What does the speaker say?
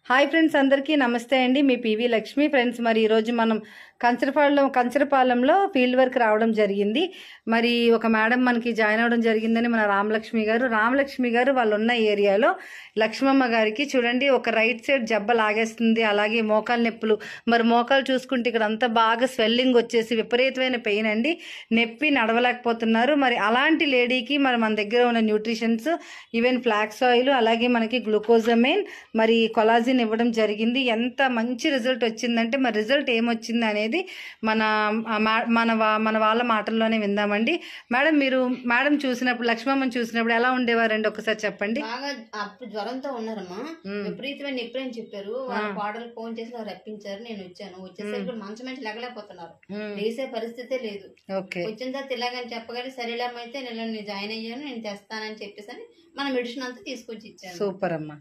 Hi friends, అందరికీ నమస్తే అండి. మీ పివి లక్ష్మి. ఫ్రెండ్స్, మరి ఈరోజు మనం కంచరపాలెంలో ఫీల్డ్ వర్క్ రావడం జరిగింది. మరి ఒక మేడం మనకి జాయిన్ అవ్వడం జరిగిందని మన రామలక్ష్మి గారు వాళ్ళు ఉన్న ఏరియాలో లక్ష్మమ్మ గారికి చూడండి, ఒక రైట్ సైడ్ జబ్బ లాగేస్తుంది, అలాగే మోకాలు నొప్పులు. మరి మోకాలు చూసుకుంటే ఇక్కడ అంతా బాగా స్వెల్లింగ్ వచ్చేసి విపరీతమైన పెయిన్ అండి, నొప్పి, నడవలేకపోతున్నారు. మరి అలాంటి లేడీకి మన దగ్గర ఉన్న న్యూట్రిషన్స్, ఈవెన్ ఫ్లాక్స్ ఆయిల్, అలాగే మనకి గ్లూకోజమైన్, మరి కొలాజిన్ ఇవ్వడం జరిగింది. ఎంత మంచి రిజల్ట్ వచ్చిందంటే, మరి రిజల్ట్ ఏమొచ్చింది అనేది మన మన వాళ్ళ మాటల్లోనే విందామండి. మేడం చూసినప్పుడు, లక్ష్మమ్మని చూసినప్పుడు ఎలా ఉండేవారండి, ఒకసారి చెప్పండి. బాగా అప్పుడు జ్వరంతో ఉన్నారమ్మా, విపరీతమైన నొప్పి అని చెప్పారు. వాళ్ళ కోడలు ఫోన్ చేసి రప్పించారు. నేను వచ్చేసరికి మంచం మంచి లెగలేకపోతున్నారు, లేసే పరిస్థితే లేదు. వచ్చిన తర్వాత ఇలాగని చెప్పగానే సరేలేమ్మా, అయితే నేను జాయిన్ అయ్యాను, నేను తెస్తానని చెప్పేసి మన మెడిసిన్ అంతా తీసుకొచ్చి ఇచ్చాను. సూపర్ అమ్మా.